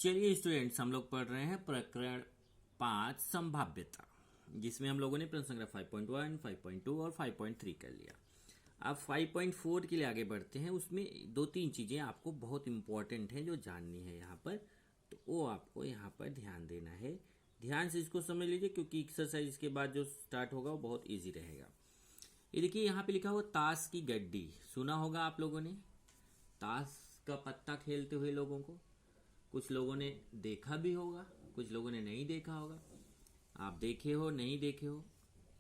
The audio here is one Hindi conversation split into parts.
चलिए स्टूडेंट्स, हम लोग पढ़ रहे हैं प्रकरण 5 संभाव्यता, जिसमें हम लोगों ने प्रश्न संख्या 5.1, 5.2 और 5.3 कर लिया। अब 5.4 के लिए आगे बढ़ते हैं। उसमें दो तीन चीजें आपको बहुत इंपॉर्टेंट है जो जाननी है यहाँ पर, तो वो आपको यहाँ पर ध्यान देना है। ध्यान से इसको समझ लीजिए, क्योंकि एक्सरसाइज के बाद जो स्टार्ट होगा वो बहुत ईजी रहेगा। ये देखिए, यहाँ पे लिखा हुआ ताश की गड्डी, सुना होगा आप लोगों ने। ताश का पत्ता खेलते हुए लोगों को कुछ लोगों ने देखा भी होगा, कुछ लोगों ने नहीं देखा होगा। आप देखे हो नहीं देखे हो,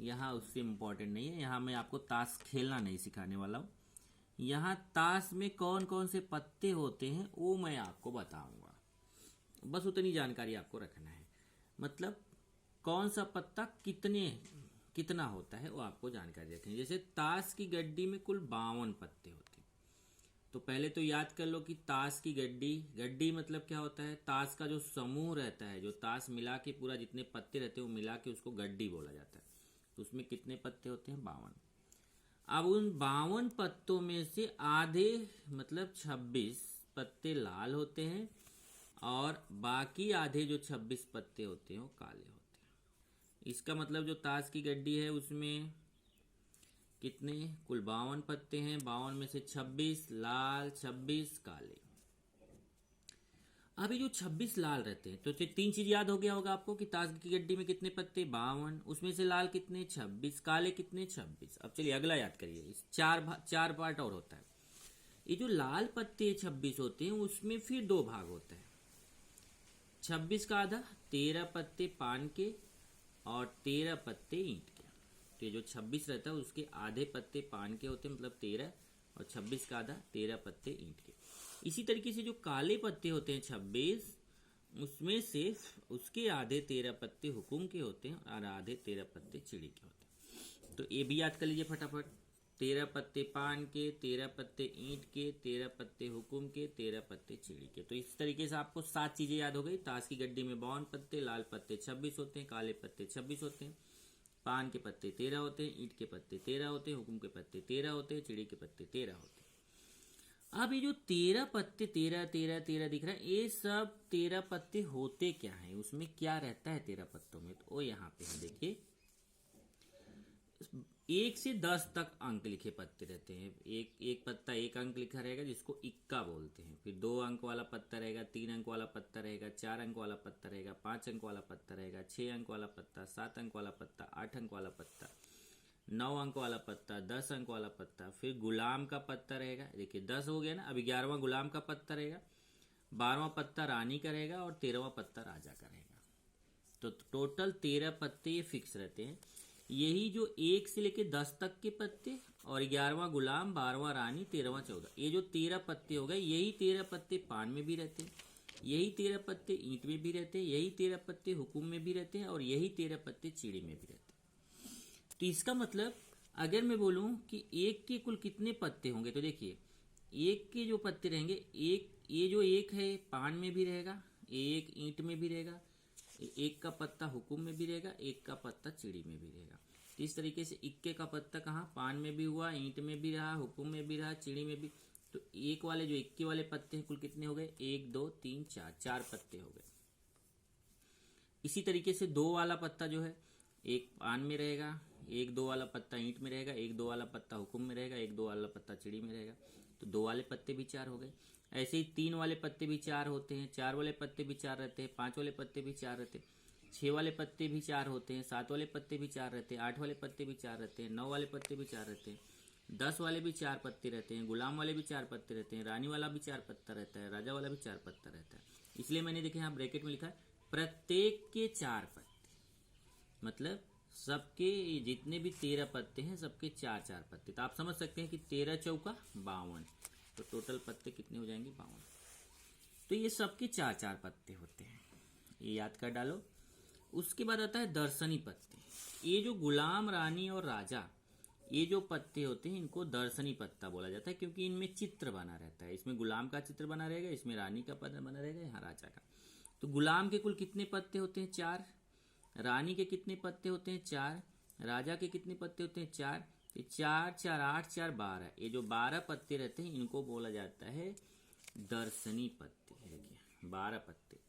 यहाँ उससे इम्पोर्टेंट नहीं है। यहाँ मैं आपको ताश खेलना नहीं सिखाने वाला हूँ। यहाँ ताश में कौन कौन से पत्ते होते हैं वो मैं आपको बताऊंगा। बस उतनी जानकारी आपको रखना है। मतलब कौन सा पत्ता कितना होता है वो आपको जानकारी रखनी है। जैसे ताश की गड्डी में कुल 52 पत्ते होते हैं। तो पहले तो याद कर लो कि ताश की गड्डी मतलब क्या होता है। ताश का जो समूह रहता है, जो ताश मिला के पूरा जितने पत्ते रहते हैं वो मिला के उसको गड्डी बोला जाता है। तो उसमें कितने पत्ते होते हैं? 52। अब उन 52 पत्तों में से आधे मतलब 26 पत्ते लाल होते हैं और बाकी आधे जो 26 पत्ते होते हैं वो काले होते हैं। इसका मतलब जो ताश की गड्डी है उसमें कितने? कुल 52 पत्ते हैं। 52 में से 26 लाल, 26 काले। अभी जो 26 लाल रहते हैं, तो तीन चीज याद हो गया होगा आपको कि ताश की गड्डी में कितने पत्ते? 52। उसमें से लाल कितने? 26। काले कितने? 26। अब चलिए अगला याद करिए। इस चार पार्ट और होता है। ये जो लाल पत्ते 26 होते हैं उसमें फिर दो भाग होता है। 26 का आधा 13 पत्ते पान के और 13 पत्ते ईंट के। तो ये जो 26 रहता है उसके आधे पत्ते पान के होते हैं, मतलब 13, और 26 का आधा 13 पत्ते ईंट के। इसी तरीके से जो काले पत्ते होते हैं 26, उसमें से उसके आधे 13 पत्ते हुकुम के होते हैं और आधे 13 पत्ते चिड़ी के होते हैं। तो ये भी याद कर लीजिए फटाफट। 13 पत्ते पान के, 13 पत्ते ईंट के, 13 पत्ते हुकुम के, 13 पत्ते चिड़ी के। तो इस तरीके से आपको 7 चीजें याद हो गई। ताश की गड्डी में 52 पत्ते, लाल पत्ते 26 होते हैं, काले पत्ते 26 होते हैं, पान के पत्ते 13 होते हैं, ईंट के पत्ते 13 होते हैं, हुकुम के पत्ते 13 होते हैं, चिड़ी के पत्ते 13 होते हैं। अब ये जो 13 पत्ते 13 13 13 दिख रहा है, ये सब 13 पत्ते होते क्या हैं? उसमें क्या रहता है 13 पत्तों में? तो वो यहाँ पे है, देखिए 1 से 10 तक अंक लिखे पत्ते रहते हैं। एक पत्ता 1 अंक लिखा रहेगा जिसको इक्का बोलते हैं। फिर 2 अंक वाला पत्ता रहेगा, 3 अंक वाला पत्ता रहेगा, 4 अंक वाला पत्ता रहेगा, 5 अंक वाला पत्ता रहेगा, 6 अंक वाला पत्ता, 7 अंक वाला पत्ता, 8 अंक वाला पत्ता, 9 अंक वाला पत्ता, 10 अंक वाला पत्ता। फिर गुलाम का पत्ता रहेगा। देखिए 10 हो गया ना। अब 11वां गुलाम का पत्ता रहेगा, 12वां पत्ता रानी का रहेगा और 13वां पत्ता राजा का रहेगा। तो टोटल 13 पत्ते ये फिक्स रहते हैं। यही जो 1 से लेके 10 तक के पत्ते और 11वां गुलाम, 12वां रानी, 13वां 14, ये जो 13 पत्ते हो गए, यही 13 पत्ते पान में भी रहते हैं, यही 13 पत्ते ईंट में भी रहते हैं, यही 13 पत्ते हुकुम में भी रहते हैं और यही 13 पत्ते चिड़ी में भी रहते हैं। तो इसका मतलब अगर मैं बोलूं कि 1 के कुल कितने पत्ते होंगे, तो देखिए 1 के जो पत्ते रहेंगे, ये जो 1 है पान में भी रहेगा, 1 ईंट में भी रहेगा, 1 का पत्ता हुकुम में भी रहेगा, 1 का पत्ता चिड़ी में भी रहेगा। तो इस तरीके से इक्के का पत्ता कहाँ? पान में भी हुआ, ईंट में भी रहा, हुकुम में भी रहा, चिड़ी में भी। तो एक वाले जो इक्के वाले पत्ते हैं कुल कितने हो गए? 1 2 3 4, 4 पत्ते हो गए। इसी तरीके से 2 वाला पत्ता जो है, 1 पान में रहेगा, 1 2 वाला पत्ता ईंट में रहेगा, 1 2 वाला पत्ता हुकुम में रहेगा, 1 2 वाला पत्ता चिड़ी में रहेगा। तो 2 वाले पत्ते भी 4 हो गए। ऐसे ही 3 वाले पत्ते भी 4 होते हैं, 4 वाले पत्ते भी 4 रहते हैं, 5 वाले पत्ते भी 4 रहते हैं, 6 वाले पत्ते भी 4 होते हैं, 7 वाले पत्ते भी 4 रहते हैं, 8 वाले पत्ते भी 4 रहते हैं, 9 वाले पत्ते भी 4 रहते हैं, 10 वाले भी 4 पत्ते रहते हैं, गुलाम वाले भी 4 पत्ते रहते हैं, रानी वाला भी 4 पत्ता रहता है, राजा वाला भी 4 पत्ता रहता है। इसलिए मैंने देखे यहाँ ब्रैकेट में लिखा है प्रत्येक के 4 पत्ते। मतलब सबके जितने भी 13 पत्ते हैं सबके 4 4 पत्ते। तो आप समझ सकते हैं कि 13 चौका 52, तो टोटल पत्ते कितने हो जाएंगे? 52। तो ये सबके 4 4 पत्ते होते हैं, ये याद कर डालो। उसके बाद आता है दर्शनी पत्ते। ये जो गुलाम, रानी और राजा, ये जो पत्ते होते हैं इनको दर्शनी पत्ता बोला जाता है, क्योंकि इनमें चित्र बना रहता है। इसमें गुलाम का चित्र बना रहेगा, इसमें रानी का पत्ता बना रहेगा, यहाँ राजा का। तो गुलाम के कुल कितने पत्ते होते हैं? 4। रानी के कितने पत्ते होते हैं? 4। राजा के कितने पत्ते होते हैं? 4। 4 4 8 4 12। ये जो 12 पत्ते रहते हैं इनको बोला जाता है दर्शनी पत्ते। देखिए 12 पत्ते।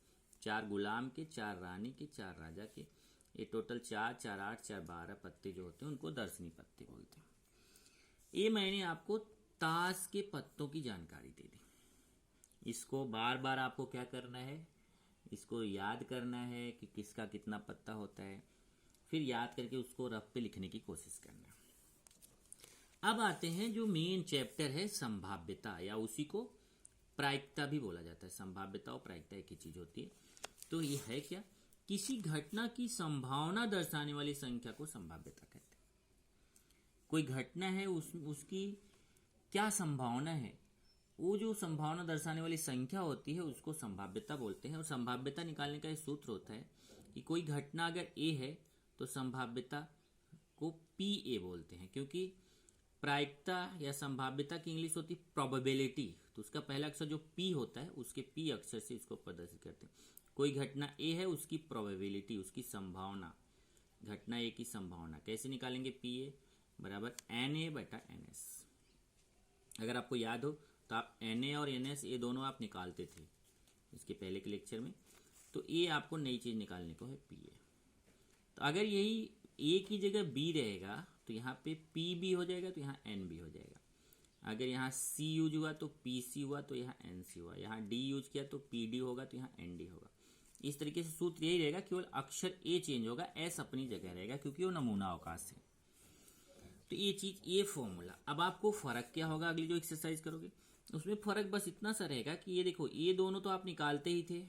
4 गुलाम के, 4 रानी के, 4 राजा के, ये टोटल 4, 4, 8, 4, 12 पत्ते जो होते हैं उनको दर्शनी पत्ते बोलते हैं। ये मैंने आपको ताश के पत्तों की जानकारी दे दी। इसको बार बार आपको क्या करना है, इसको याद करना है कि किसका कितना पत्ता होता है, फिर याद करके उसको रफ पे लिखने की कोशिश करना है। अब आते हैं जो मेन चैप्टर है संभाव्यता, या उसी को प्रायिकता भी बोला जाता है। संभाव्यता और प्रायिकता एक ही चीज होती है। तो ये है क्या, किसी घटना की संभावना दर्शाने वाली संख्या को संभाव्यता कहते हैं। कोई घटना है उसकी क्या संभावना है, वो जो संभावना दर्शाने वाली संख्या होती है उसको संभाव्यता बोलते हैं। और संभाव्यता निकालने का एक सूत्र होता है कि कोई घटना अगर ए है तो संभाव्यता को पी ए बोलते हैं, क्योंकि प्रायिकता या संभाव्यता की इंग्लिश होती है प्रोबेबिलिटी, तो उसका पहला अक्षर जो पी होता है उसके पी अक्षर से इसको प्रदर्शित करते हैं। कोई घटना ए है उसकी प्रोबेबिलिटी, उसकी संभावना, घटना ए की संभावना कैसे निकालेंगे, पी ए बराबर एन ए बटा एन एस। अगर आपको याद हो तो आप एन ए और एन एस ये दोनों आप निकालते थे इसके पहले के लेक्चर में, तो ए आपको नई चीज निकालने को है पी ए। तो अगर यही ए की जगह बी रहेगा तो यहाँ पे पी भी हो जाएगा, तो यहाँ एन भी हो जाएगा। अगर यहाँ सी यूज हुआ तो पी सी हुआ, तो यहाँ एन सी हुआ। यहाँ डी यूज किया तो पी डी होगा, तो यहाँ एन डी होगा। इस तरीके से सूत्र यही रहेगा, केवल अक्षर ए चेंज होगा, एस अपनी जगह रहेगा क्योंकि वो नमूना अवकाश है। तो ये चीज, ये फॉर्मूला। अब आपको फर्क क्या होगा अगली जो एक्सरसाइज करोगे उसमें फर्क बस इतना सा रहेगा कि ये देखो, ये दोनों तो आप निकालते ही थे,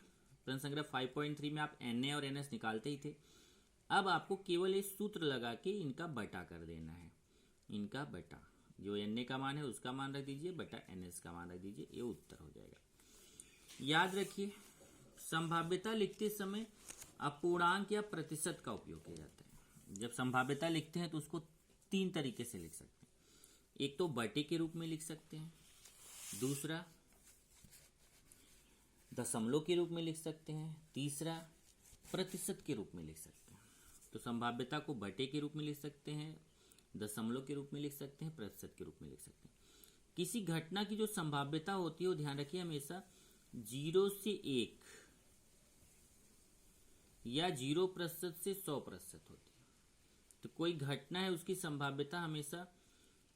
प्रश्न संग्रह 5.3 में आप एन ए और एन एस निकालते ही थे। अब आपको केवल ये सूत्र लगा के इनका बटा कर देना है। इनका बटा, जो एन ए का मान है उसका मान रख दीजिए, बटा एन एस का मान रख दीजिए, ये उत्तर हो जाएगा। याद रखिए, संभाव्यता लिखते समय अपूर्णांक या प्रतिशत का उपयोग किया जाता है। जब संभाव्यता लिखते हैं तो उसको 3 तरीके से लिख सकते हैं। एक तो बटे के रूप में लिख सकते हैं, दूसरा दशमलव के रूप में लिख सकते हैं, तीसरा प्रतिशत के रूप में लिख सकते हैं। तो संभाव्यता को बटे के रूप में लिख सकते हैं, दशमलव के रूप में लिख सकते हैं, प्रतिशत के रूप में लिख सकते हैं। किसी घटना की जो संभाव्यता होती है वो ध्यान रखिए हमेशा 0 से 1 या 0% से 100% होती है। तो कोई घटना है उसकी संभाव्यता हमेशा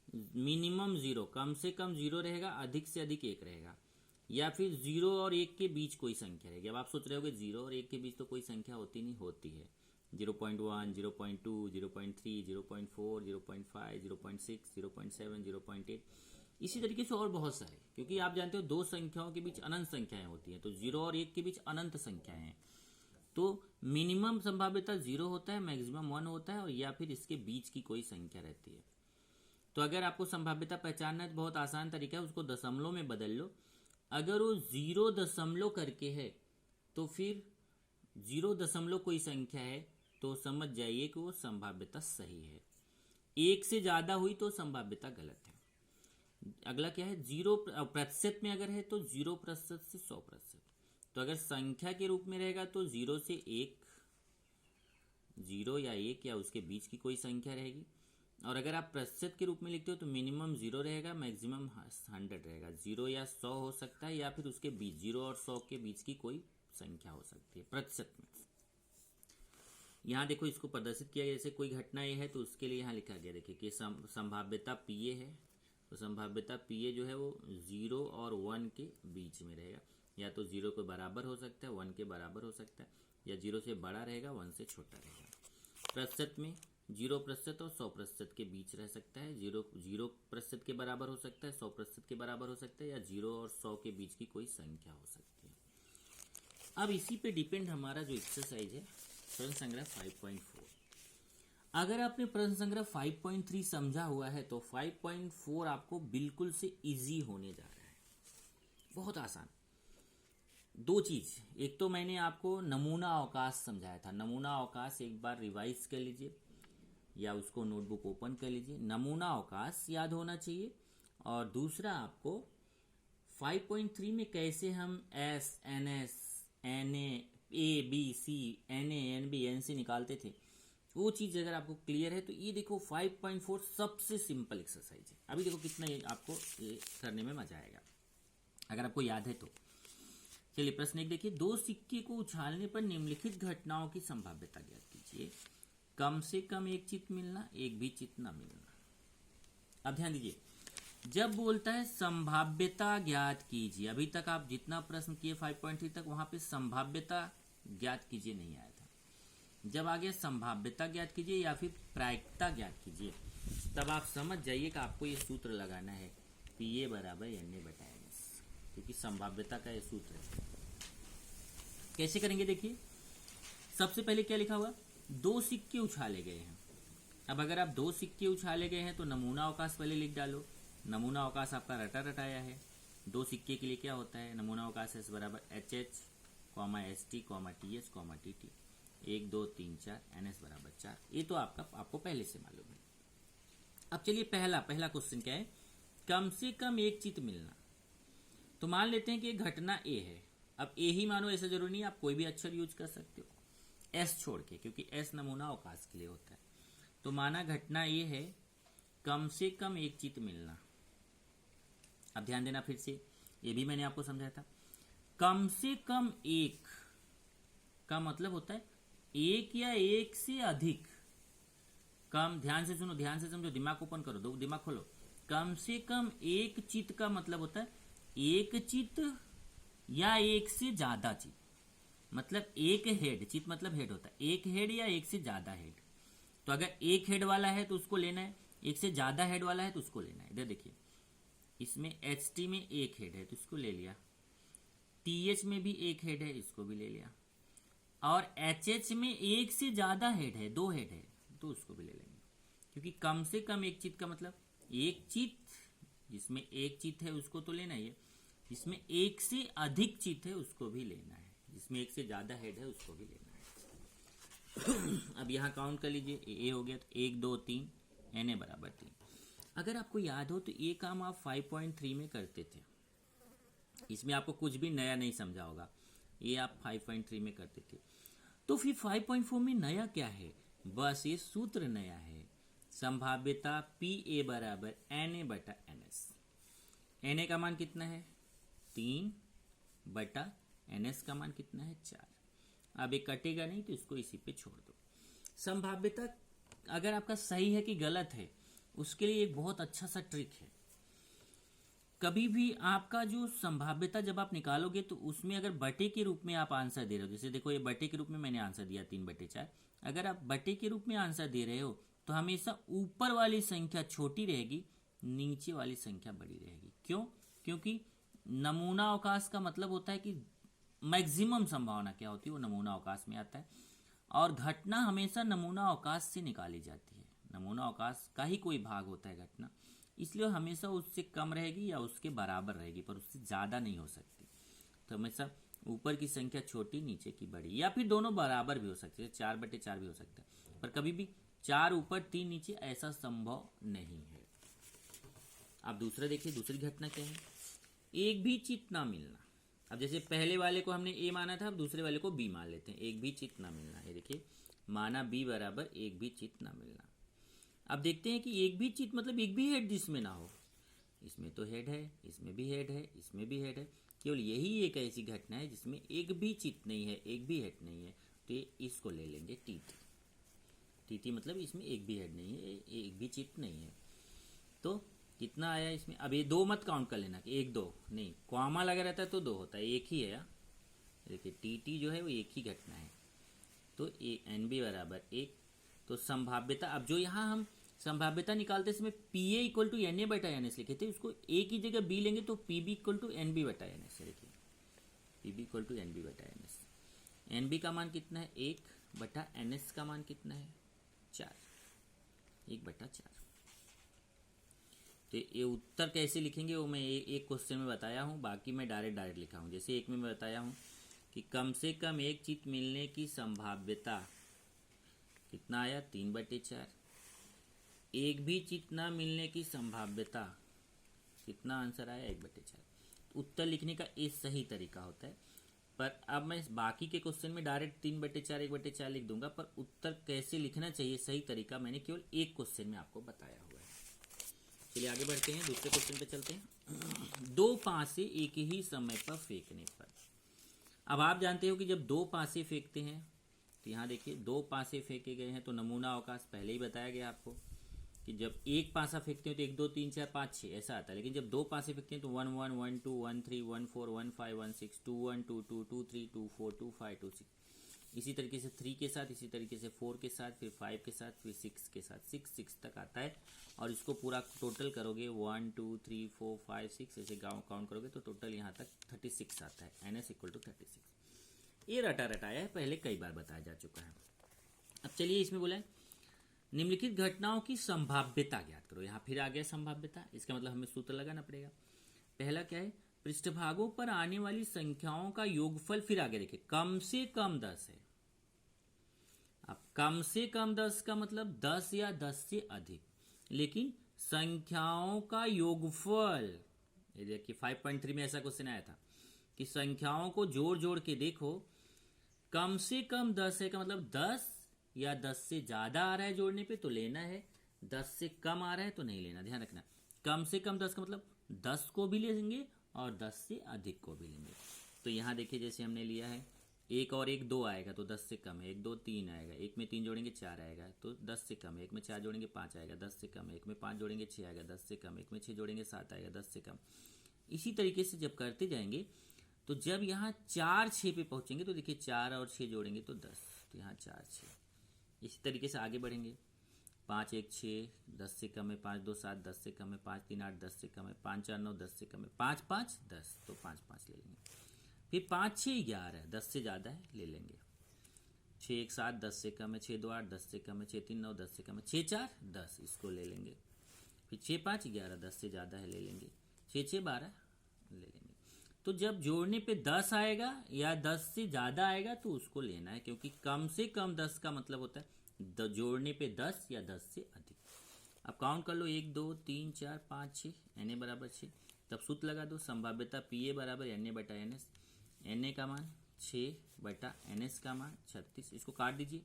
मिनिमम 0, कम से कम 0 रहेगा, अधिक से अधिक 1 रहेगा, या फिर 0 और 1 के बीच कोई संख्या रहेगी। अब आप सोच रहे होगे 0 और 1 के बीच तो कोई संख्या होती नहीं, होती है। 0.1, 0.2, 0.3, 0.4, 0.5, 0.6, 0.7, 0.8, इसी तरीके से और बहुत सारे, क्योंकि आप जानते हो दो संख्याओं के बीच अनंत संख्याएं होती हैं, तो 0 और 1 के बीच अनंत संख्याएं हैं। तो मिनिमम संभाव्यता 0 होता है, मैक्सिमम 1 होता है, और या फिर इसके बीच की कोई संख्या रहती है। तो अगर आपको संभाव्यता पहचानना है तो बहुत आसान तरीका है, उसको दशमलव में बदल लो। अगर वो 0 दशमलव करके है तो फिर 0 दशमलव कोई संख्या है तो समझ जाइए कि वो संभाव्यता सही है। 1 से ज्यादा हुई तो संभाव्यता गलत है। अगला क्या है, 0 प्रतिशत में अगर है तो 0% से 100%। तो अगर संख्या के रूप में रहेगा तो 0 से 1, 0 या 1 या उसके बीच की कोई संख्या रहेगी। और अगर आप प्रतिशत के रूप में लिखते हो तो मिनिमम 0 रहेगा, मैक्सिमम 100 रहेगा। 0 या 100 हो सकता है, या फिर उसके बीच 0 और 100 के बीच की कोई संख्या हो सकती है प्रतिशत में। यहाँ देखो इसको प्रदर्शित किया गया, जैसे कोई घटना ये है तो उसके लिए यहाँ लिखा गया, देखिए कि संभाव्यता पी ए है, तो संभाव्यता पी ए जो है वो 0 और 1 के बीच में रहेगा, या तो 0 के बराबर हो सकता है, 1 के बराबर हो सकता है, या 0 से बड़ा रहेगा, 1 से छोटा रहेगा। प्रतिशत में 0% और 100% के बीच रह सकता है, 0% के बराबर हो सकता है, 100% के बराबर हो सकता है, या 0 और 100 के बीच की कोई संख्या हो सकती है। अब इसी पे डिपेंड हमारा जो एक्सरसाइज है प्रश्न संग्रह 5.4। अगर आपने प्रश्न संग्रह 5.3 समझा हुआ है तो 5.4 आपको बिल्कुल से इजी होने जा रहा है, बहुत आसान। 2 चीज, एक तो मैंने आपको नमूना अवकाश समझाया था, नमूना अवकाश एक बार रिवाइज कर लीजिए या उसको नोटबुक ओपन कर लीजिए, नमूना अवकाश याद होना चाहिए। और दूसरा आपको 5.3 में कैसे हम S, N S, N A B C, N A N B N C निकालते थे, वो चीज अगर आपको क्लियर है तो ये देखो 5.4 सबसे सिंपल एक्सरसाइज है। अभी देखो कितना ये आपको ये करने में मजा आएगा अगर आपको याद है तो। चलिए प्रश्न एक देखिए, दो सिक्के को उछालने पर निम्नलिखित घटनाओं की संभाव्यता ज्ञात कीजिए। कम से कम एक चित मिलना, एक भी चित न मिलना। अब ध्यान दीजिए, जब बोलता है संभाव्यता ज्ञात कीजिए, अभी तक आप जितना प्रश्न किए 5.3 तक वहां पे संभाव्यता ज्ञात कीजिए नहीं आया था। जब आ गया संभाव्यता ज्ञात कीजिए या फिर प्रायिकता ज्ञात कीजिए, तब आप समझ जाइए कि आपको ये सूत्र लगाना है, PA बराबर NA/NS, क्योंकि संभाव्यता का ये सूत्र है। कैसे करेंगे देखिए, सबसे पहले क्या लिखा हुआ, दो सिक्के उछाले गए हैं। अब अगर आप दो सिक्के उछाले गए हैं तो नमूना अवकाश पहले लिख डालो। नमूना अवकाश आपका रटा रटाया है। दो सिक्के के लिए क्या होता है, नमूना अवकाश S बराबर HH, ST, TH, TT, 1 2 3 4, NS बराबर 4। ये तो आपको पहले से मालूम है। अब चलिए पहला क्वेश्चन क्या है, कम से कम एक चित मिलना। तो मान लेते हैं कि एक घटना A है। अब A ही मानो, ऐसा जरूरी नहीं, आप कोई भी अक्षर यूज कर सकते हो S छोड़ के, क्योंकि S नमूना अवकाश के लिए होता है। तो माना घटना A है, कम से कम एक चित मिलना। अब ध्यान देना फिर से, ये भी मैंने आपको समझाया था। कम से कम एक का मतलब होता है एक या एक से अधिक। कम, ध्यान से सुनो, ध्यान से समझो, दिमाग ओपन करो, दो दिमाग खोलो। कम से कम एक चित का मतलब होता है एक चित या एक से ज्यादा चित। मतलब एक हेड, चित मतलब हेड होता है, एक हेड या एक से ज्यादा हेड। तो अगर एक हेड वाला है तो उसको लेना है, एक से ज्यादा हेड वाला है तो उसको लेना है। इधर देखिए, इसमें HT में एक हेड है तो इसको ले लिया, TH में भी एक हेड है, इसको भी ले लिया, और HH में एक से ज्यादा हेड है, दो हेड है, तो उसको भी ले लेंगे। क्योंकि कम से कम एक चित का मतलब एक चित, जिसमें एक चित है उसको तो लेना ही है, जिसमें एक से अधिक चित है उसको भी लेना है, जिसमें एक से ज्यादा हेड है उसको भी लेना है। अब यहाँ काउंट कर लीजिए, ए हो गया, तो 1 2 3, NA बराबर 3। अगर आपको याद हो तो ये काम आप 5.3 में करते थे, इसमें आपको कुछ भी नया नहीं समझा होगा, ये आप 5.3 में करते थे। तो फिर 5.4 में नया क्या है, बस ये सूत्र नया है, संभाव्यता PA बराबर NA/NS। NA का मान कितना है 3/NS का मान कितना है 4। अब ये कटेगा नहीं तो इसको इसी पे छोड़ दो। संभाव्यता अगर आपका सही है कि गलत है, उसके लिए एक बहुत अच्छा सा ट्रिक है। कभी भी आपका जो संभाव्यता जब आप निकालोगे तो उसमें अगर बटे के रूप में आप आंसर दे रहे हो, जैसे देखो ये बटे के रूप में मैंने आंसर दिया 3/4, अगर आप बटे के रूप में आंसर दे रहे हो तो हमेशा ऊपर वाली संख्या छोटी रहेगी, नीचे वाली संख्या बड़ी रहेगी। क्यों? क्योंकि नमूना अवकाश का मतलब होता है कि मैक्सिमम संभावना क्या होती है वो नमूना अवकाश में आता है, और घटना हमेशा नमूना अवकाश से निकाली जाती है। नमूना अवकाश का ही कोई भाग होता है घटना, इसलिए हमेशा उससे कम रहेगी या उसके बराबर रहेगी, पर उससे ज़्यादा नहीं हो सकती। तो हमेशा ऊपर की संख्या छोटी, नीचे की बड़ी, या फिर दोनों बराबर भी हो सकते हैं, 4/4 भी हो सकता है, पर कभी भी 4 ऊपर 3 नीचे ऐसा संभव नहीं है। अब दूसरा देखिए, दूसरी घटना क्या है, एक भी चित ना मिलना। अब जैसे पहले वाले को हमने A माना था, अब दूसरे वाले को B मान लेते हैं, एक भी चित ना मिलना। ये देखिए, माना B बराबर एक भी चित ना मिलना। अब देखते हैं कि एक भी चित मतलब एक भी हेड जिसमें ना हो। इसमें तो हेड है, इसमें भी हेड है, इसमें भी हेड है, केवल यही एक ऐसी घटना है जिसमें एक भी चित नहीं है, एक भी हेड नहीं है, तो ये इसको ले लेंगे TT मतलब इसमें एक भी हेड नहीं है, एक भी चित नहीं है। तो कितना आया इसमें, अब ये 2 मत काउंट कर लेना कि 1 2 नहीं, कॉमा लगा रहता है तो 2 होता है, एक ही है। देखिए TT जो है वो एक ही घटना है, तो NB बराबर 1। तो संभाव्यता, अब जो यहाँ हम संभाव्यता निकालते समय PA इक्वल टू NA/NS लिखे थे, उसको A की जगह B लेंगे तो PB इक्वल टू NB/NS। देखिए PB equal to NB/NS। NB का मान कितना है 1/NS का मान कितना है 4, 1/4। तो ये उत्तर कैसे लिखेंगे वो मैं एक क्वेश्चन में बताया हूँ, बाकी मैं डायरेक्ट लिखा हूँ। जैसे एक में मैं बताया हूँ कि कम से कम एक चित मिलने की संभाव्यता कितना आया 3/4, एक भी चित ना मिलने की संभाव्यता कितना आंसर आया 1/4। उत्तर लिखने का एक सही तरीका होता है, पर अब मैं बाकी के क्वेश्चन में डायरेक्ट 3/4 1/4 लिख दूंगा, पर उत्तर कैसे लिखना चाहिए सही तरीका मैंने केवल एक क्वेश्चन में आपको बताया हुआ है। चलिए आगे बढ़ते हैं, दूसरे क्वेश्चन पे चलते हैं। 2 पासे एक ही समय पर फेंकने पर, अब आप जानते हो कि जब दो पासे फेंकते हैं तो यहाँ देखिए दो पासे फेंके गए हैं तो नमूना अवकाश पहले ही बताया गया आपको कि जब एक पासा फेंकते हैं तो 1 2 3 4 5 6 ऐसा आता है, लेकिन जब दो पासे फेंकते हैं तो 1 1 1 2 1 3 1 4 1 5 1 6 2 1 2 2 2 3 2 4 2 5 2 6, इसी तरीके से 3 के साथ, इसी तरीके से 4 के साथ, फिर 5 के साथ, फिर 6 के साथ, 6 तक आता है। और इसको पूरा टोटल करोगे 1 2 3 4 5 6 ऐसे काउंट करोगे तो टोटल यहाँ तक 36 आता है। NS = 36। ये रटा रटाया है, पहले कई बार बताया जा चुका है। अब चलिए इसमें बोला है निम्नलिखित घटनाओं की संभाव्यता ज्ञात करो। यहाँ फिर आ गया संभाव्यता, इसका मतलब हमें सूत्र लगाना पड़ेगा। पहला क्या है, पृष्ठभागों पर आने वाली संख्याओं का योगफल, फिर आगे देखिए कम से कम 10 है। अब कम से कम 10 का मतलब 10 या 10 से अधिक, लेकिन संख्याओं का योगफल, ये देखिए 5.3 में ऐसा क्वेश्चन आया था कि संख्याओं को जोड़ जोड़ के देखो, कम से कम 10 है का मतलब 10 या 10 से ज्यादा आ रहा है जोड़ने पे तो लेना है, 10 से कम आ रहा है तो नहीं लेना। ध्यान रखना, कम से कम 10 का मतलब 10 को भी लेंगे और 10 से अधिक को भी लेंगे। तो यहाँ देखिए जैसे हमने लिया है 1 और 1 2 आएगा तो 10 से कम है, 1 2 3 आएगा, 1 में 3 जोड़ेंगे 4 आएगा तो 10 से कम है, 1 में 4 जोड़ेंगे 5 आएगा 10 से कम है, 1 में 5 जोड़ेंगे 6 आएगा 10 से कम, 1 में 6 जोड़ेंगे 7 आएगा 10 से कम। इसी तरीके से जब करते जाएंगे तो जब यहाँ 4 6 पे पहुंचेंगे तो देखिए 4 और 6 जोड़ेंगे तो 10, तो यहाँ 4 6। इसी तरीके से आगे बढ़ेंगे, 5 1 6 10 से कम है, 5 2 7 10 से कम है, 5 3 8 10 से कम है, 5 4 9 10 से कम है, 5 5 10 तो 5 5 ले लेंगे। फिर 5 6 11 10 से ज़्यादा है ले लेंगे, 6 1 7 10 से कम है, 6 2 8 10 से कम है, 6 3 9 10 से कम है, 6 4 10 इसको ले लेंगे। फिर 6 5 11 10 से ज़्यादा है ले लेंगे, 6 6 12 ले लेंगे। तो जब जोड़ने पे 10 आएगा या 10 से ज़्यादा आएगा तो उसको लेना है, क्योंकि कम से कम 10 का मतलब होता है जोड़ने पे 10 या 10 से अधिक। अब काउंट कर लो 1 2 3 4 5 6, NA = 6। तब सूत्र लगा दो, संभाव्यता PA = NA/NS। NA का मान 6/NS का मान 36। इसको काट दीजिए,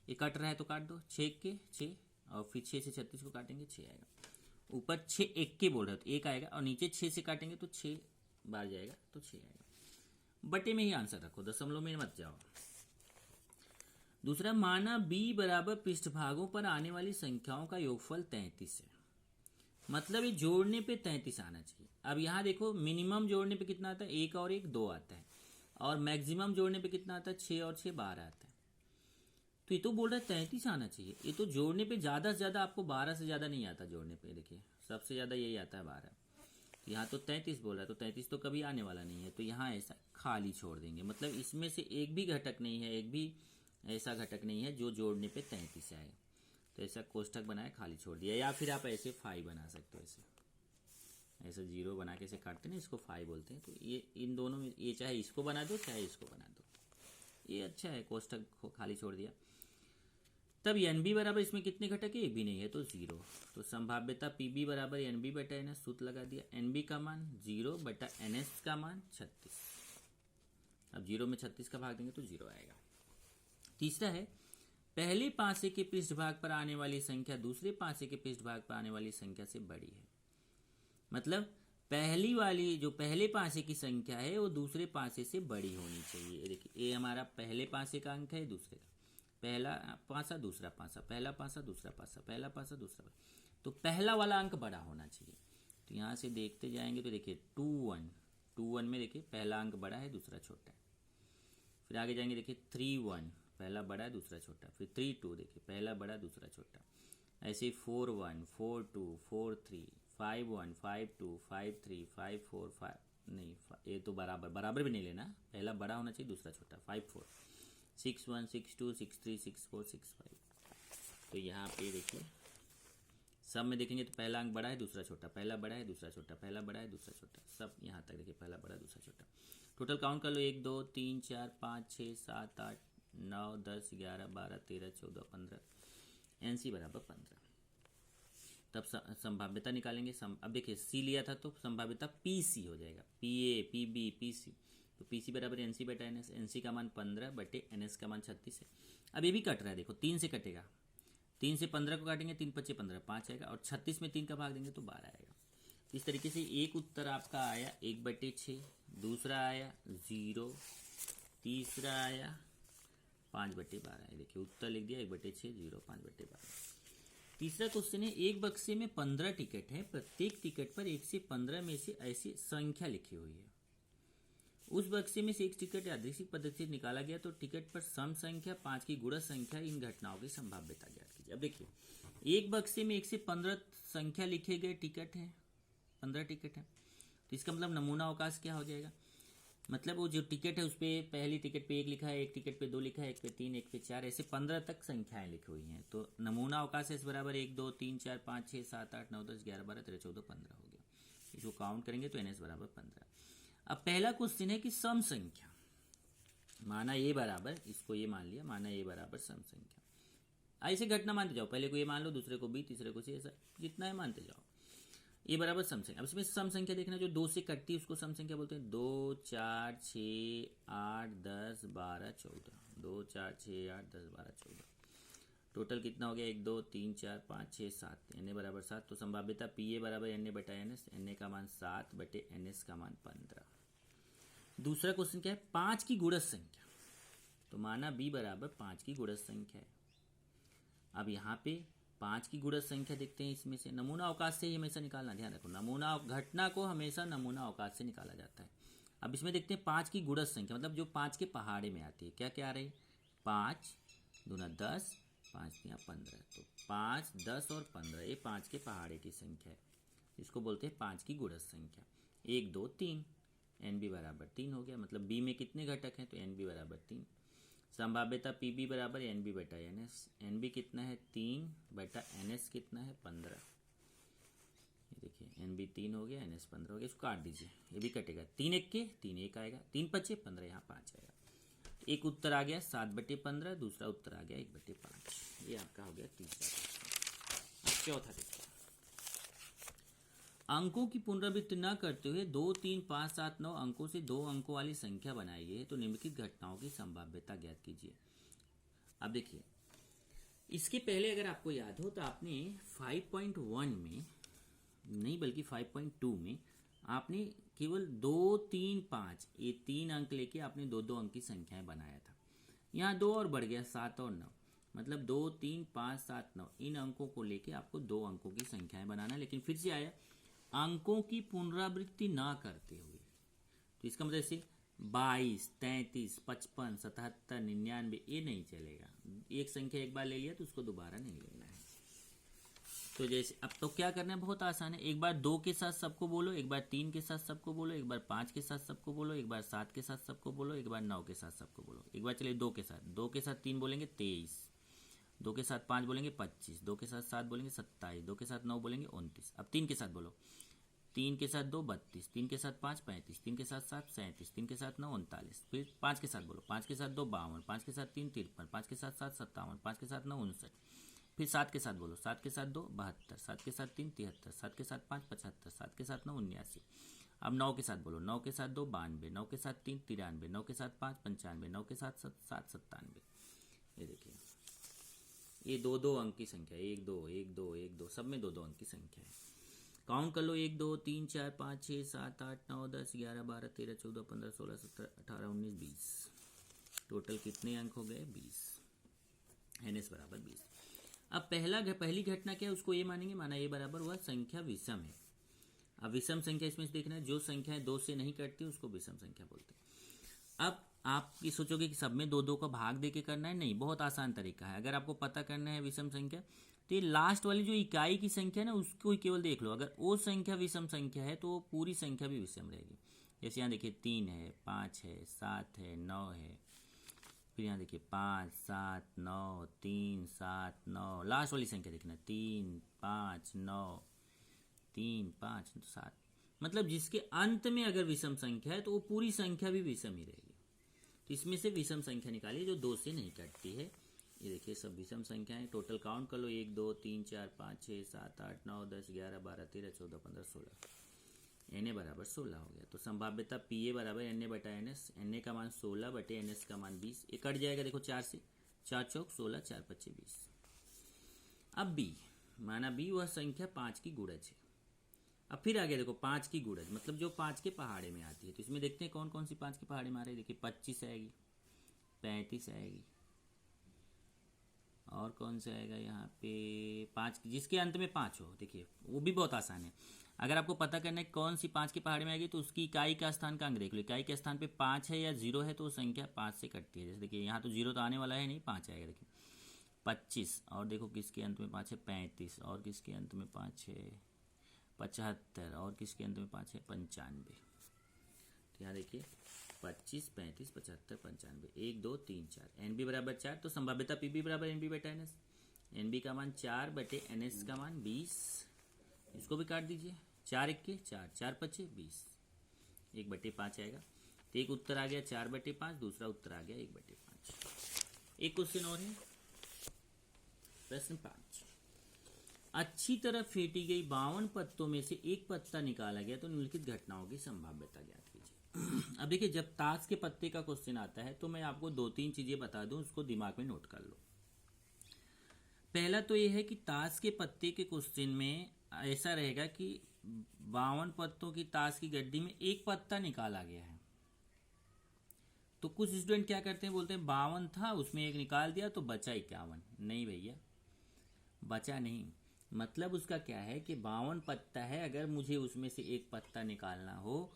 ये कट रहा है तो काट दो, 6 के 6 और फिर 6 से 36 को काटेंगे 6 आएगा। ऊपर 6 1 के बोल रहे हो तो 1 आएगा, और नीचे 6 से काटेंगे तो 6 बार जाएगा तो 6 आएगा। बटे में ही आंसर रखो, दशमलव में मत जाओ। दूसरा, माना B = पृष्ठभागों पर आने वाली संख्याओं का योगफल 33 है, मतलब ये जोड़ने पे 33 आना चाहिए। अब यहाँ देखो मिनिमम जोड़ने पे कितना आता है, 1 और 1 2 आता है, और मैक्सिमम जोड़ने पे कितना आता है, 6 और 6 12 आता है। तो ये तो बोल रहा है 33 आना चाहिए, ये तो जोड़ने पे ज़्यादा से ज़्यादा आपको 12 से ज़्यादा नहीं आता जोड़ने पे, देखिए सबसे ज़्यादा यही आता है 12। यहाँ तो 33 बोल रहा है, तो 33 तो कभी आने वाला नहीं है, तो यहाँ ऐसा खाली छोड़ देंगे, मतलब इसमें से एक भी घटक नहीं है, एक भी ऐसा घटक नहीं है जो जोड़ने पे 33 आए, तो ऐसा कोष्ठक बनाया खाली छोड़ दिया। या फिर आप ऐसे 5 बना सकते हो, ऐसे 0 बना के ऐसे काटते हैं, इसको 5 बोलते हैं। तो ये इन दोनों में, ये चाहे इसको बना दो चाहे इसको बना दो, ये अच्छा है, कोष्ठक खाली छोड़ दिया। तब NB = इसमें कितने घटक है, एक भी नहीं है तो 0। तो संभाव्यता PB = NB/NS, सूत्र लगा दिया, NB का मान 0/NS का मान 36। अब 0 में 36 का भाग देंगे तो 0 आएगा। तीसरा है, पहले पासे के पृष्ठभाग पर आने वाली संख्या दूसरे पासे के पृष्ठभाग पर आने वाली संख्या से बड़ी है, मतलब पहली वाली जो पहले पासे की संख्या है वो दूसरे पासे से बड़ी होनी चाहिए। देखिए ये हमारा पहले पासे का अंक है, दूसरे का पहला पासा दूसरा पासा, पहला पासा दूसरा पासा, पहला पासा दूसरा पासा, तो पहला वाला अंक बड़ा होना चाहिए। तो यहाँ से देखते जाएंगे तो देखिए 2 1 2 1 में देखिए पहला अंक बड़ा है दूसरा छोटा है। फिर आगे जाएंगे देखिए 3 1 पहला बड़ा है दूसरा छोटा, फिर 3 2 देखिए पहला बड़ा दूसरा छोटा, ऐसे 4 1 4 2 4 3 5 1 5 2 5 3 5 4 5 नहीं, ये तो बराबर भी नहीं लेना, पहला बड़ा होना चाहिए दूसरा छोटा, 5 4 6 1 6 2 6 3 6 4 6 5। तो यहाँ पे देखिए सब में देखेंगे तो पहला अंक बड़ा है दूसरा छोटा, पहला बड़ा है दूसरा छोटा, पहला बड़ा है दूसरा छोटा, सब यहाँ तक देखिए पहला बड़ा दूसरा छोटा। टोटल काउंट कर लो 1 2 3 4 5 6 7 8 9 10 11 12 13 14 15, NC = 15। तब संभाव्यता निकालेंगे। अब देखिए C लिया था तो संभाव्यता PC हो जाएगा, PA PB PC, तो PC = NC/NS। NC का मान 15/NS का मान 36 है। अब ये भी कट रहा है, देखो 3 से कटेगा, 3 से 15 को काटेंगे, 3 5 15 5 आएगा, और 36 में 3 का भाग देंगे तो 12 आएगा। इस तरीके से एक उत्तर आपका आया 1/6, दूसरा आया 0, तीसरा आया 5/12। देखिए उत्तर लिख दिया 1/6 0 5/12। तीसरा क्वेश्चन है, एक बक्से में 15 टिकट है, प्रत्येक टिकट पर 1 से 15 में से ऐसी संख्या लिखी हुई है। उस बक्से में से एक टिकट यादृच्छिक पद्धति से निकाला गया तो टिकट पर सम संख्या 5 की गुणज संख्या इन घटनाओं की संभाव्यता ज्ञात कीजिए। अब देखिए एक बक्से में 1 से 15 संख्या लिखे गए टिकट है, 15 टिकट है, तो इसका मतलब नमूना अवकाश क्या हो जाएगा? मतलब वो जो टिकट है उस पर पहली टिकट पे 1 लिखा है, एक टिकट पे 2 लिखा है, एक पे 3, एक पे 4, ऐसे 15 तक संख्याएं लिखी हुई हैं। तो नमूना अवकाश एस बराबर 1 2 3 4 5 6 7 8 9 10 11 12 13 14 15 हो गया। इसको काउंट करेंगे तो एनएस बराबर 15। अब पहला क्वेश्चन है कि सम संख्या, माना ए बराबर, इसको ये मान लिया, माना ए बराबर सम संख्या। ऐसे घटना मानते जाओ, पहले को ये मान लो, दूसरे को बी, तीसरे को सी, ऐसा जितना है मानते जाओ। ए बराबर सम संख्या। अब इसमें सम संख्या देखना, जो 2 से कटती है उसको सम संख्या बोलते हैं। 2 4 6 8 10 12 14, 2 4 6 8 10 12 14, टोटल कितना हो गया? 1 2 3 4 5 6 7, एन ए बराबर 7। तो संभाव्यता पी ए बराबर एन ए बटा एन एस, एन ए का मान 7 बटे एन एस का मान 15। दूसरा क्वेश्चन क्या है? 5 की गुणज संख्या। तो माना बी बराबर 5 की गुणज संख्या है। अब यहाँ पे 5 की गुणज संख्या देखते हैं, इसमें से नमूना अवकाश से ही हमेशा निकालना, ध्यान रखो, नमूना घटना को हमेशा नमूना अवकाश से निकाला जाता है। अब इसमें देखते हैं 5 की गुणज संख्या, मतलब जो 5 के पहाड़े में आती है, क्या क्या आ रही है? 5 दूना 10, 5 तिया 15, तो 5 10 और 15 ये 5 के पहाड़े की संख्या है, इसको बोलते हैं 5 की गुणज संख्या। 1 2 3, एन बी बराबर 3 हो गया। मतलब बी में कितने घटक हैं? तो एन बी बराबर 3। संभाव्यता पी बी बराबर एन बी बटा एन एस, एन बी कितना है? 3 बटा एन एस कितना है? 15। ये देखिए एन बी 3 हो गया, एन एस 15 हो गया। इसको काट दीजिए, ये भी कटेगा, 3 1 के 3 1 आएगा, 3 5 15, यहाँ 5 आएगा। तो एक उत्तर आ गया 7/15, दूसरा उत्तर आ गया 1/5। ये आपका हो गया तीसरा। चौथा देखिए, अंकों की पुनरावृत्ति न करते हुए 2 3 5 7 9 अंकों से 2 अंकों वाली संख्या बनाई गई है, तो निम्नलिखित घटनाओं की संभाव्यता ज्ञात कीजिए। अब देखिए इसके पहले अगर आपको याद हो तो आपने 5.1 में नहीं बल्कि 5.2 में आपने केवल 2 3 5 ये 3 अंक लेके आपने 2 अंक की संख्याएं बनाया था। यहाँ 2 और बढ़ गया, 7 और 9, मतलब 2 3 5 7 9 इन अंकों को लेके आपको 2 अंकों की संख्याएं बनाना। लेकिन फिर से आया अंकों की पुनरावृत्ति ना करते हुए, तो इसका मतलब से 22 33 55 77 99 ये नहीं चलेगा। एक संख्या एक बार ले लिया तो उसको दोबारा नहीं लेना है। तो जैसे अब तो क्या करना है, बहुत आसान है। एक बार 2 के साथ सबको बोलो, एक बार 3 के साथ सबको बोलो, एक बार 5 के साथ सबको बोलो, एक बार 7 के साथ सबको बोलो, एक बार 9 के साथ सबको बोलो। एक बार चलिए 2 के साथ 3 बोलेंगे 23, 2 के साथ 5 बोलेंगे 25, 2 के साथ 7 बोलेंगे 27, 2 के साथ 9 बोलेंगे 29। अब 3 के साथ बोलो, 3 के साथ 2 32, 3 के साथ 5 35, 3 के साथ 7 37, 3 के साथ 9 39। फिर 5 के साथ बोलो, 5 के साथ 2 52, 5 के साथ 3 53, 5 के साथ 7 57, 5 के साथ 9 59। फिर 7 के साथ बोलो, 7 के साथ 2 72, 7 के साथ 3 73, 7 के साथ 5 75, 7 के साथ 9 79। अब 9 के साथ बोलो, 9 के साथ 2 92, 9 के साथ 3 93, 9 के साथ 5 95, 9 के साथ 7 97। ये देखिए ये 2 अंक की संख्या, 1 2 1 2 1 2, सब में 2 अंक की संख्या है। काउंट कर लो, 1 2 3 4 5 6 7 8 9 10 11 12 13 14 15 16 17 18 19 20, टोटल कितने अंक हो गए? 20, एन एस बराबर 20। अब पहली घटना क्या है, उसको ये मानेंगे, माना ए बराबर वह संख्या विषम है। अब विषम संख्या इसमें से देखना है, जो संख्याएं 2 से नहीं कटती उसको विषम संख्या बोलते हैं। अब आप ये सोचोगे कि सब में 2 का भाग देके करना है, नहीं, बहुत आसान तरीका है। अगर आपको पता करना है विषम संख्या, तो ये लास्ट वाली जो इकाई की संख्या है ना उसको ही केवल देख लो। अगर वो संख्या विषम संख्या है तो पूरी संख्या भी विषम रहेगी। जैसे यहाँ देखिए 3 है, 5 है, 7 है, 9 है, फिर यहाँ देखिए 5 7 9 3 7 9, लास्ट वाली संख्या देखना 3 5 9 3 5 7, मतलब जिसके अंत में अगर विषम संख्या है तो वो पूरी संख्या भी विषम ही रहेगी। तो इसमें से विषम संख्या निकालिए जो 2 से नहीं कटती है। ये देखिए सब विषम संख्याएं, टोटल काउंट कर लो, 1 2 3 4 5 6 7 8 9 10 11 12 13 14 15 16, एन ए बराबर 16 हो गया। तो संभाव्यता पी ए बराबर एन ए बटा एन एस, एन ए का मान 16 बटे एन एस का मान 20, ये कट जाएगा देखो 4 से, 4 चौक 16 4 पच्चे 20। अब बी, माना बी वह संख्या 5 की गुणज है। अब फिर आगे देखो 5 की गुणज मतलब जो 5 के पहाड़े में आती है, तो इसमें देखते हैं कौन कौन सी 5 के पहाड़े में आ रही है। देखिए 25 आएगी, 35 आएगी। और कौन सा आएगा यहाँ पे 5, जिसके अंत में 5 हो। देखिए वो भी बहुत आसान है। अगर आपको पता करना है कौन सी 5 की पहाड़ी में आएगी तो उसकी इकाई का स्थान का अंक देख लो। इकाई के स्थान पे 5 है या 0 है तो वो संख्या 5 से कटती है। जैसे देखिए यहाँ तो 0 तो आने वाला है नहीं, 5 आएगा। देखिए 25, और देखो किसके अंत में 5 है 35, और किसके अंत में 5 है 75, और किसके अंत में 5 है 95। तो यहाँ देखिए 25, 35, 75, 95, 1 2 3 4, एन बी बराबर 4, तो संभाव्यता पी बी बराबर एन बी बटा एन एस। एन बी का मान 4 बटे एन एस का मान 20। इसको भी काट दीजिए, 4 1 4, 4 5 20, 1 बटे 5 आएगा। तो एक उत्तर आ गया 4 बटे 5, दूसरा उत्तर आ गया 1 बटे 5। एक क्वेश्चन और है, प्रश्न 5। अच्छी तरह फेंटी गई 52 पत्तों में से एक पत्ता निकाला गया तो निम्नलिखित घटनाओं की संभाव्यता ज्ञात कीजिए। अब देखिए जब ताश के पत्ते का क्वेश्चन आता है तो मैं आपको 2-3 चीजें बता दूं, उसको दिमाग में नोट कर लो। पहला तो यह है कि ताश के पत्ते के क्वेश्चन में ऐसा रहेगा कि 52 पत्तों की ताश की गड्डी में एक पत्ता निकाला गया है। तो कुछ स्टूडेंट क्या करते हैं, बोलते हैं 52 था उसमें एक निकाल दिया तो बचा 51। नहीं भैया, बचा नहीं। मतलब उसका क्या है कि 52 पत्ता है, अगर मुझे उसमें से एक पत्ता निकालना हो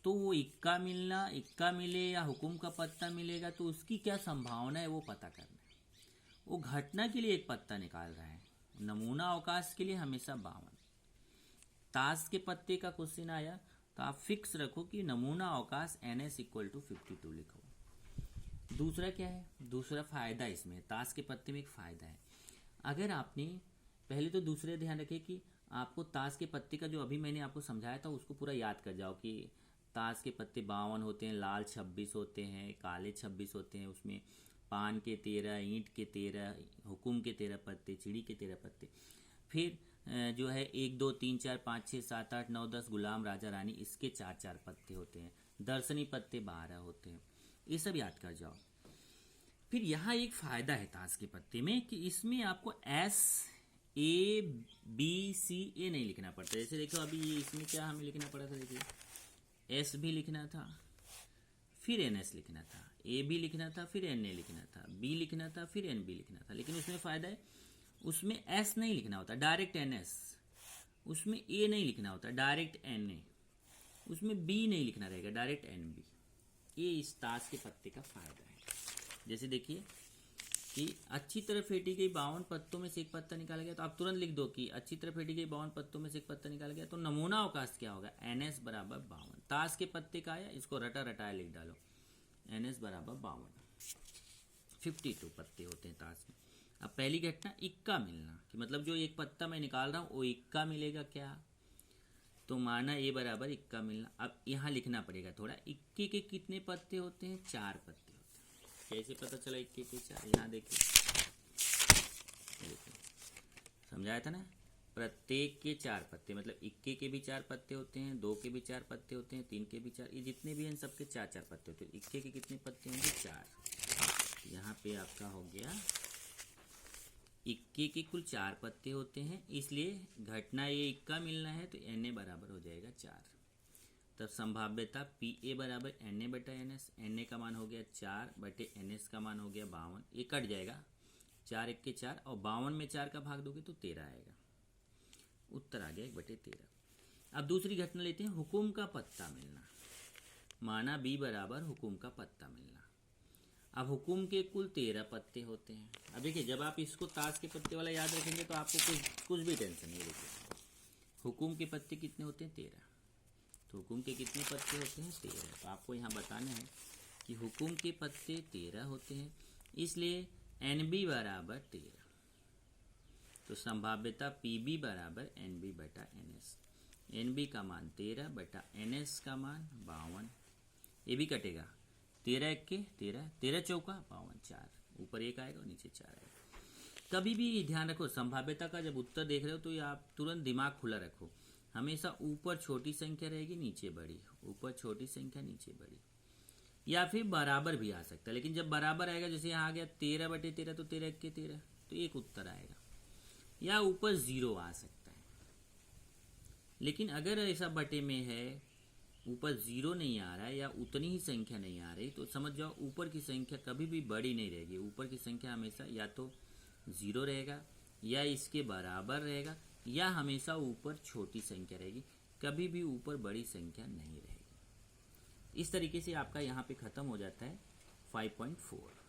तो वो इक्का मिले या हुकुम का पत्ता मिलेगा, तो उसकी क्या संभावना है वो पता करना है। वो घटना के लिए एक पत्ता निकाल रहा है, नमूना अवकाश के लिए हमेशा 52। ताश के पत्ते का क्वेश्चन आया तो आप फिक्स रखो कि नमूना अवकाश NS = 52 लिखो। दूसरा क्या है, दूसरा फायदा इसमें, ताश के पत्ते में एक फायदा है। अगर आपने पहले तो दूसरे ध्यान रखें कि आपको ताश के पत्ते का जो अभी मैंने आपको समझाया था उसको पूरा याद कर जाओ कि ताश के पत्ते 52 होते हैं, लाल 26 होते हैं, काले 26 होते हैं, उसमें पान के 13, ईंट के 13, हुकुम के 13 पत्ते, चिड़ी के 13 पत्ते। फिर जो है 1 2 3 4 5 6 7 8 9 10 गुलाम राजा रानी, इसके 4 पत्ते होते हैं। दर्शनी पत्ते 12 होते हैं। ये सब याद कर जाओ। फिर यहाँ एक फायदा है ताश के पत्ते में कि इसमें आपको SABCA नहीं लिखना पड़ता। जैसे देखो अभी इसमें क्या हमें लिखना पड़ा था, देखिए S भी लिखना था, फिर NS लिखना था, A भी लिखना था, फिर NA लिखना था, B लिखना था, फिर NB लिखना था। लेकिन उसमें फायदा है, उसमें S नहीं लिखना होता, डायरेक्ट NS। उसमें A नहीं लिखना होता, डायरेक्ट NA। उसमें B नहीं लिखना रहेगा, डायरेक्ट NB। ये इस ताश के पत्ते का फायदा है। जैसे देखिए कि अच्छी तरह फेंटी गई 52 पत्तों में से एक पत्ता निकाला गया, तो आप तुरंत लिख दो कि अच्छी तरह फेंटी गई 52 पत्तों में से एक पत्ता निकाला गया तो नमूना अवकाश क्या होगा, NS = 52। ताश के पत्ते का आया, इसको रटा रटाया लिख डालो, NS = 52। 52 पत्ते होते हैं ताश में। अब पहली घटना इक्का मिलना, कि मतलब जो एक पत्ता मैं निकाल रहा हूँ वो इक्का मिलेगा क्या, तो माना A बराबर इक्का मिलना। अब यहाँ लिखना पड़ेगा थोड़ा, इक्के के कितने पत्ते होते हैं, 4 पत्ते होते हैं। कैसे पता चला इक्के के 4, यहाँ देखिए समझाया था ना, प्रत्येक के 4 पत्ते, मतलब इक्के के भी 4 पत्ते होते हैं, 2 के भी 4 पत्ते होते हैं, 3 के भी 4, ये जितने भी हैं सबके 4 पत्ते होते हैं। इक्के के कितने पत्ते होंगे, 4। यहाँ पे आपका हो गया इक्के के कुल 4 पत्ते होते हैं, इसलिए घटना ये इक्का मिलना है तो NA बराबर हो जाएगा 4। तब संभाव्यता PA बराबर NA बटा NS। NA का मान हो गया 4 बटे NS का मान हो गया 52। ये कट जाएगा, 4 1 4, और 52 में 4 का भाग दोगे तो 13 आएगा। उत्तर आ गया 1 बटे 13। अब दूसरी घटना लेते हैं, हुकुम का पत्ता मिलना। माना B बराबर हुकुम का पत्ता मिलना। अब हुकुम के कुल 13 पत्ते होते हैं। अब देखिए जब आप इसको ताश के पत्ते वाला याद रखेंगे तो आपको कुछ भी टेंशन नहीं रहेगी। हुकुम के पत्ते कितने होते हैं, 13। तो हुकुम के कितने पत्ते होते हैं, 13। तो आपको यहाँ बताना है कि हुकुम के पत्ते 13 होते हैं, इसलिए NB बराबर 13। तो संभाव्यता PB बराबर NB बटा NS। NB का मान 13 बटा NS का मान 52। ये भी कटेगा, 13 1 13, 13 चौका 52, 4 ऊपर 1 आएगा और नीचे 4 आएगा। कभी भी ध्यान रखो, संभाव्यता का जब उत्तर देख रहे हो तो ये आप तुरंत दिमाग खुला रखो। हमेशा ऊपर छोटी संख्या रहेगी, नीचे बड़ी, ऊपर छोटी संख्या नीचे बड़ी, या फिर बराबर भी आ सकता है। लेकिन जब बराबर आएगा, जैसे यहाँ आ गया 13 बटे 13, तो 13 1 13, तो एक उत्तर आएगा, या ऊपर 0 आ सकता है। लेकिन अगर ऐसा बटे में है ऊपर 0 नहीं आ रहा है या उतनी ही संख्या नहीं आ रही, तो समझ जाओ ऊपर की संख्या कभी भी बड़ी नहीं रहेगी। ऊपर की संख्या हमेशा या तो 0 रहेगा या इसके बराबर रहेगा या हमेशा ऊपर छोटी संख्या रहेगी, कभी भी ऊपर बड़ी संख्या नहीं रहेगी। इस तरीके से आपका यहाँ पे ख़त्म हो जाता है 5.4।